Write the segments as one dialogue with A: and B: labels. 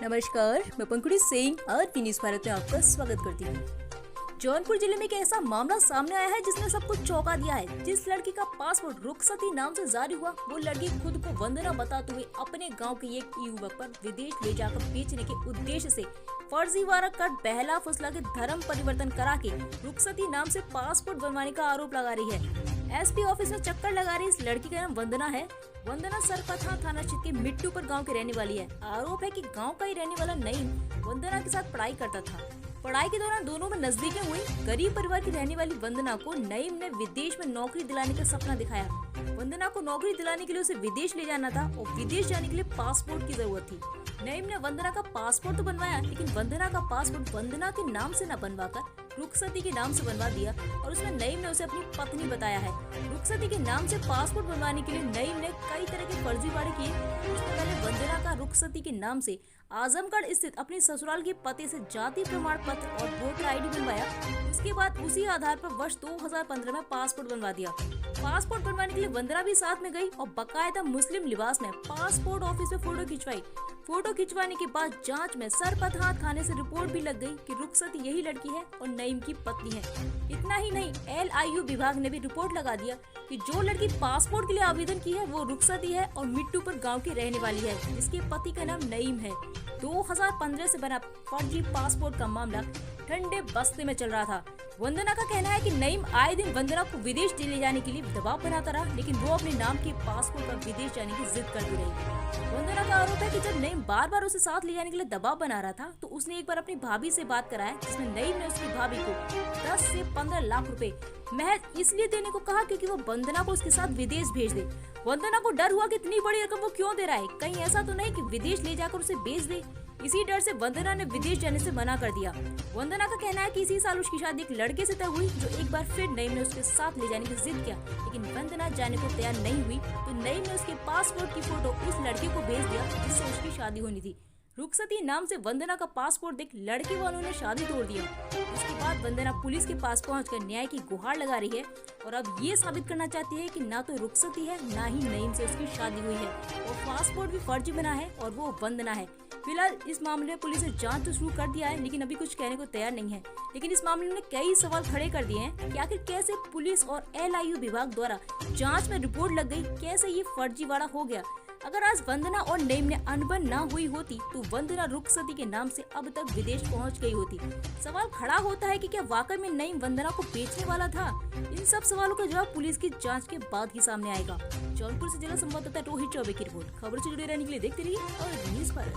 A: नमस्कार, मैं पंकुड़ी सिंह और न्यूज़ भारत में आपका स्वागत करती हूँ। जौनपुर जिले में एक ऐसा मामला सामने आया है जिसने सबको चौंका दिया है। जिस लड़की का पासपोर्ट रुखसती नाम से जारी हुआ, वो लड़की खुद को वंदना बताते हुए अपने गांव के एक युवक पर विदेश ले जाकर बेचने के उद्देश्य से फर्जीवाड़ा कर बहला फुसला के धर्म परिवर्तन करा के रुखसती नाम से पासपोर्ट बनवाने का आरोप लगा रही है। एसपी ऑफिस में चक्कर लगा रही इस लड़की का नाम वंदना है। वंदना सरपथा थाना क्षेत्र के मिट्टूपुर गांव की रहने वाली है। आरोप है कि गांव का ही रहने वाला नईम वंदना के साथ पढ़ाई करता था। पढ़ाई के दौरान दोनों में नजदीकें हुई। गरीब परिवार की रहने वाली वंदना को नईम ने विदेश में नौकरी दिलाने का सपना दिखाया। वंदना को नौकरी दिलाने के लिए उसे विदेश ले जाना था और विदेश जाने के लिए पासपोर्ट की जरूरत थी। नईम ने वंदना का पासपोर्ट तो बनवाया, लेकिन वंदना का पासपोर्ट वंदना के नाम से न बनवाकर रुखसती के नाम से बनवा दिया और उसमें नईम ने उसे अपनी पत्नी बताया है। रुखसती के नाम से पासपोर्ट बनवाने के लिए नईम ने कई तरह के फर्जीवाड़े किए। उसने पहले वंदना का रुखसती के नाम से आजमगढ़ स्थित अपने ससुराल के पते से जाति प्रमाण पत्र और वोटर आईडी बनवाया। उसके बाद उसी आधार पर वर्ष 2015 में पासपोर्ट बनवा दिया। पासपोर्ट बनवाने के लिए वंदना भी साथ में गई और बकायदा मुस्लिम लिबास में पासपोर्ट ऑफिस में फोटो खिंचवाई। फोटो खिंचवाने के बाद जांच में सरपथा थाने से रिपोर्ट भी लग गई कि रुखसती यही लड़की है और नईम की पत्नी है। इतना ही नहीं, LIU विभाग ने भी रिपोर्ट लगा दिया कि जो लड़की पासपोर्ट के लिए आवेदन की है वो रुखसती है और मिट्टूपुर गांव की रहने वाली है, जिसके पति का नाम नईम है। 2015 से बना फर्जी पासपोर्ट का मामला ठंडे बस्ते में चल रहा था। वंदना का कहना है कि नईम आए दिन वंदना को विदेश ले जाने के लिए दबाव बनाता रहा, लेकिन वो अपने नाम के पासपोर्ट पर विदेश जाने की जिद करती रही। वंदना का आरोप है कि जब नईम बार बार उसे साथ ले जाने के लिए दबाव बना रहा था, तो उसने एक बार अपनी भाभी से बात कराया, जिसमें नईम ने उसकी भाभी को 10 से 15 लाख रुपए महज इसलिए देने को कहा क्योंकि वो वंदना को उसके साथ विदेश भेज दे। वंदना को डर हुआ कि इतनी बड़ी रकम वो क्यों दे रहा है, कहीं ऐसा तो नहीं कि विदेश ले जाकर उसे बेच दे। इसी डर से वंदना ने विदेश जाने से मना कर दिया। वंदना का कहना है कि इसी साल उसकी शादी एक लड़के से तय हुई, जो एक बार फिर नईम ने उसके साथ ले जाने की जिद किया, लेकिन वंदना जाने को तैयार नहीं हुई, तो नईम ने उसके पासपोर्ट की फोटो उस लड़के को भेज दिया जिससे उसकी शादी होनी थी। रुखसती नाम से वंदना का पासपोर्ट देख लड़के वालों ने शादी तोड़ दिया। इसके बाद वंदना पुलिस के पास पहुंचकर न्याय की गुहार लगा रही है और अब ये साबित करना चाहती है कि ना तो रुखसती है, ना ही नईम से उसकी शादी हुई है और पासपोर्ट भी फर्जी बना है और वो वंदना है। फिलहाल इस मामले में पुलिस ने जांच तो शुरू कर दिया है, लेकिन अभी कुछ कहने को तैयार नहीं है। लेकिन इस मामले में कई सवाल खड़े कर दिए हैं कि आखिर कैसे पुलिस और LIU विभाग द्वारा जांच में रिपोर्ट लग गई, कैसे ये फर्जीवाड़ा हो गया। अगर आज वंदना और नईम ने अनबन ना हुई होती तो वंदना रुखसती के नाम से अब तक विदेश पहुंच गई होती। सवाल खड़ा होता है कि क्या वाकई में नईम वंदना को बेचने वाला था। इन सब सवालों का जवाब पुलिस की जांच के बाद ही सामने आएगा। जौनपुर से जिला संवाददाता रोहित चौबे की रिपोर्ट। खबर से जुड़े रहने के लिए देखते रहिए और न्यूज़ भारत।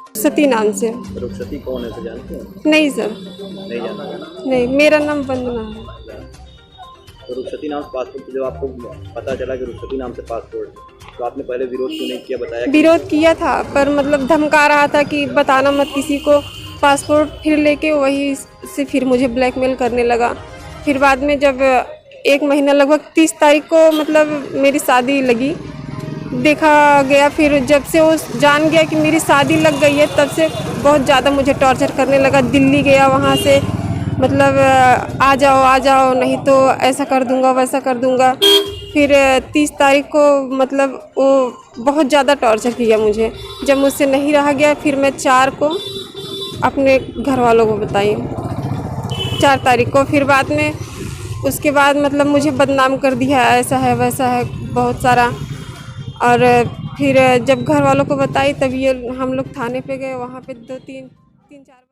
B: रुखसती नाम से।
C: रुखसती कौन है, जानते हैं?
B: नहीं सर,
C: नहीं जानते?
B: नहीं, मेरा नाम वंदना है।
C: तो रुखसती नाम से पासपोर्ट, जब आपको पता चला कि रुखसती नाम से पासपोर्ट, तो आपने पहले विरोध क्यों नहीं किया, बताया?
B: विरोध किया था, पर मतलब धमका रहा था कि बताना मत किसी को पासपोर्ट। फिर लेके वही से फिर मुझे ब्लैकमेल करने लगा। फिर बाद में जब 1 महीना लगभग 30 तारीख को मतलब मेरी शादी लगी, देखा गया। फिर जब से वो जान गया कि मेरी शादी लग गई है, तब से बहुत ज़्यादा मुझे टॉर्चर करने लगा। दिल्ली गया, वहाँ से मतलब आ जाओ नहीं तो ऐसा कर दूंगा वैसा कर दूंगा। फिर 30 तारीख को मतलब वो बहुत ज़्यादा टॉर्चर किया मुझे। जब मुझसे नहीं रहा गया, फिर मैं 4 को अपने घर वालों को बताई, 4 तारीख को। फिर बाद में उसके बाद मतलब मुझे बदनाम कर दिया, ऐसा है वैसा है बहुत सारा। और फिर जब घर वालों को बताई तब ये हम लोग थाने पे गए, वहाँ पे 2-3-4